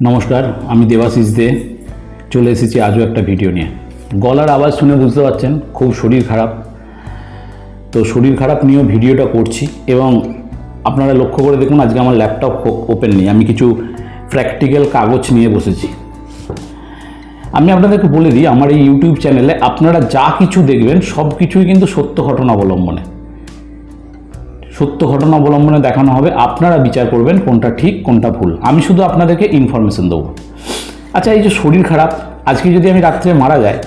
নমস্কার, আমি দেবাশিস দে চলে এসেছি আজও একটা ভিডিও নিয়ে। গলার আওয়াজ শুনে বুঝতে পারছেন খুব শরীর খারাপ। তো শরীর খারাপ নিয়েও ভিডিওটা করছি এবং আপনারা লক্ষ্য করে দেখুন আজকে আমার ল্যাপটপ ওপেন নেই, আমি কিছু প্র্যাকটিক্যাল কাগজ নিয়ে বসেছি। আমি আপনাদেরকে বলে দিই, আমার এই ইউটিউব চ্যানেলে আপনারা যা কিছু দেখবেন সব কিছুই কিন্তু সত্য ঘটনা অবলম্বনে দেখানো হবে। আপনারা বিচার করবেন কোনটা ঠিক কোনটা ভুল। আমি শুধু আপনাদেরকে ইনফরমেশন দেবো। আচ্ছা, এই যে শরীর খারাপ, আজকে যদি আমি রাত্রে মারা যাই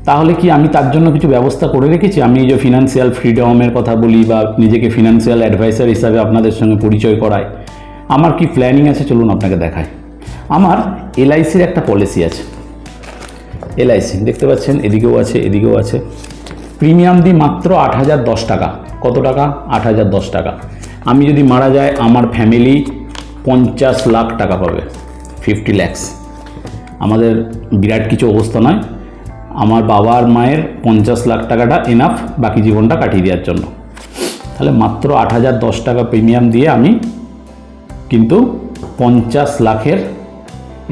তাহলে কি আমি তার জন্য কিছু ব্যবস্থা করে রেখেছি? আমি এই যে ফিনান্সিয়াল ফ্রিডমের কথা বলি বা নিজেকে ফিনান্সিয়াল অ্যাডভাইসার হিসাবে আপনাদের সঙ্গে পরিচয় করাই, আমার কি প্ল্যানিং আছে চলুন আপনাকে দেখাই। আমার এলআইসির একটা পলিসি আছে। এলআইসি দেখতে পাচ্ছেন, এদিকেও আছে এদিকেও আছে। প্রিমিয়াম দিই মাত্র 8,010 টাকা। কত টাকা? 8,010 টাকা। আমি যদি মারা যায় আমার ফ্যামিলি 50 লাখ টাকা পাবে, 50 lakhs। আমাদের বিরাট কিছু অবস্থা নয়, আমার বাবার মায়ের 50 লাখ টাকাটা এনাফ বাকি জীবনটা কাটিয়ে দেওয়ার জন্য। তাহলে মাত্র 8,010 টাকা প্রিমিয়াম দিয়ে আমি কিন্তু 50 লাখের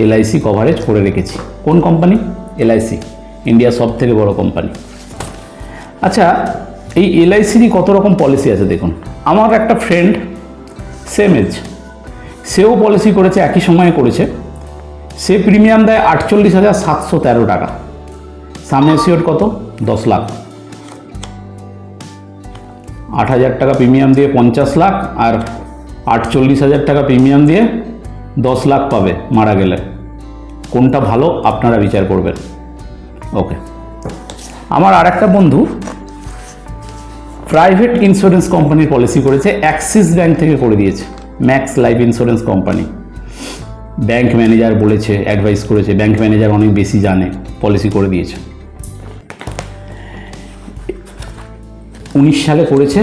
এলআইসি কভারেজ করে রেখেছি। কোন কোম্পানি? এলআইসি, ইন্ডিয়ার সব থেকে বড় কোম্পানি। আচ্ছা, এই এলআইসিরই কত রকম পলিসি আছে দেখুন। আমার একটা ফ্রেন্ড সেম এজ, সেও পলিসি করেছে, একই সময়ে করেছে। সে প্রিমিয়াম দেয় 48,713 টাকা। সাম এসিওর কত? 10 লাখ। 8,000 টাকা প্রিমিয়াম দিয়ে 50 লাখ আর 48,000 টাকা প্রিমিয়াম দিয়ে 10 লাখ পাবে মারা গেলে। কোনটা ভালো আপনারা বিচার করবেন। ওকে, আমার আর একটা বন্ধু প্রাইভেট ইন্স্যুরেন্স কোম্পানির পলিসি করেছে, অ্যাক্সিস ব্যাংক থেকে করে দিয়েছে। Max life insurance company. Bank manager বলেছে, অ্যাডভাইস করেছে, ব্যাংক ম্যানেজার অনেক বেশি জানে, পলিসি করে দিয়েছে। 19 সালে করেছে।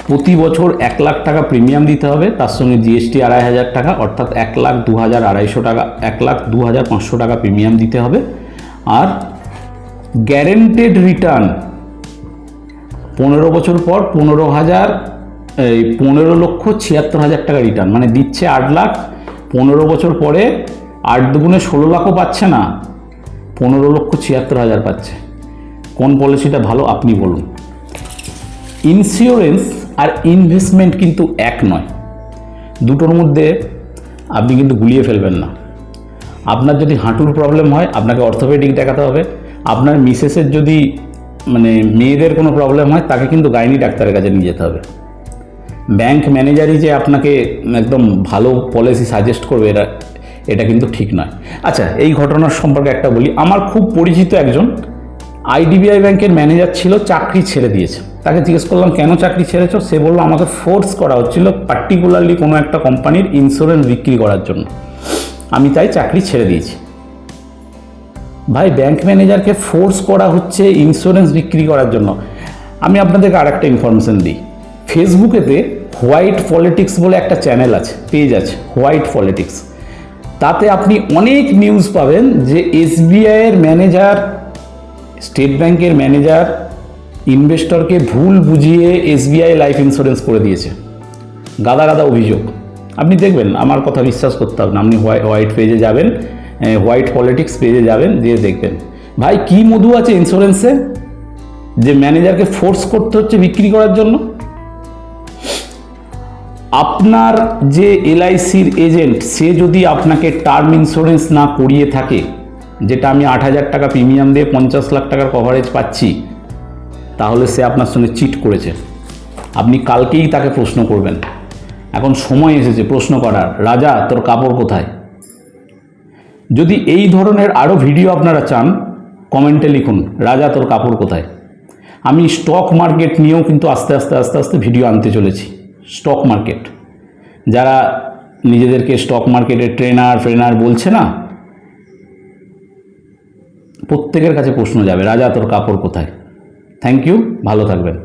প্রতি বছর 1 লাখ টাকা প্রিমিয়াম দিতে হবে, তার সঙ্গে জিএসটি 2,500 টাকা, অর্থাৎ 1,02,250 টাকা, 1,02,500 টাকা প্রিমিয়াম দিতে হবে। আর গ্যারেন্টেড রিটার্ন 15 বছর পর 15,76,000 টাকা রিটার্ন, মানে দিচ্ছে 8 লাখ। 15 বছর পরে 8 দুগুণে 16 লাখও পাচ্ছে না, 15,76,000 পাচ্ছে। কোন পলিসিটা ভালো আপনি বলুন। ইন্স্যুরেন্স আর ইনভেস্টমেন্ট কিন্তু এক নয়, দুটোর মধ্যে আপনি কিন্তু গুলিয়ে ফেলবেন না। আপনার যদি হাঁটুর প্রবলেম হয় আপনাকে অর্থোপেডিক দেখাতে হবে। আপনার মিসেসের যদি মেয়েদের কোনো প্রবলেম হয় তাকে কিন্তু গাইনি ডাক্তারের কাছে নিয়ে যেতে হবে। ব্যাংক ম্যানেজারই যে আপনাকে একদম ভালো পলিসি সাজেস্ট করবে এটা কিন্তু ঠিক নয়। আচ্ছা, এই ঘটনার সম্পর্কে একটা বলি। আমার খুব পরিচিত একজন আইডিবিআই ব্যাংকের ম্যানেজার ছিল, চাকরি ছেড়ে দিয়েছে। তাকে জিজ্ঞেস করলাম কেন চাকরি ছেড়েছো? সে বললো আমাকে ফোর্স করা হচ্ছিল পার্টিকুলারলি কোনো একটা কোম্পানির ইন্স্যুরেন্স বিক্রি করার জন্য, আমি তাই চাকরি ছেড়ে দিয়েছি। ভাই, ব্যাংক ম্যানেজারকে ফোর্স করা হচ্ছে ইন্স্যুরেন্স বিক্রি করার জন্য। আমি আপনাদেরকে আর একটা ইনফরমেশন দিই। ফেসবুকেতে হোয়াইট পলিটিক্স বলে একটা চ্যানেল আছে, পেজ আছে, হোয়াইট পলিটিক্স। তাতে আপনি অনেক নিউজ পাবেন যে এসবিআইয়ের ম্যানেজার, স্টেট ব্যাংকের ম্যানেজার ইনভেস্টরকে ভুল বুঝিয়ে এসবিআই লাইফ ইন্স্যুরেন্স করে দিয়েছে। গাদা গাদা অভিযোগ। আপনি দেখবেন, আমার কথা বিশ্বাস করতে হবে না। আপনি হোয়াইট পেজে যাবেন, হোয়াইট পলিটিক্স পেজে যাবেন, দিয়ে দেখবেন ভাই কি মধু আছে ইন্স্যুরেন্সে যে ম্যানেজারকে ফোর্স করতে হচ্ছে বিক্রি করার জন্য। আপনার যে এলআইসির এজেন্ট, সে যদি আপনাকে টার্ম ইন্স্যুরেন্স না করিয়ে থাকে, যেটা আমি 8,000 টাকা প্রিমিয়াম দিয়ে 50 লাখ টাকার কভারেজ পাচ্ছি, তাহলে সে আপনার সঙ্গে চিট করেছে। আপনি কালকেই তাকে প্রশ্ন করবেন। এখন সময় এসেছে প্রশ্ন করার। রাজা, তোর কাপড় কোথায়? যদি এই ধরনের আরও ভিডিও আপনারা চান, কমেন্টে লিখুন রাজা তোর কাপড় কোথায়। আমি স্টক মার্কেট নিয়েও কিন্তু আস্তে আস্তে ভিডিও আনতে চলেছি। স্টক মার্কেট, যারা নিজেদেরকে স্টক মার্কেটের ট্রেনার বলছে না, প্রত্যেকের কাছে প্রশ্ন যাবে রাজা তোর কাপড় কোথায়। থ্যাংক ইউ, ভালো থাকবেন।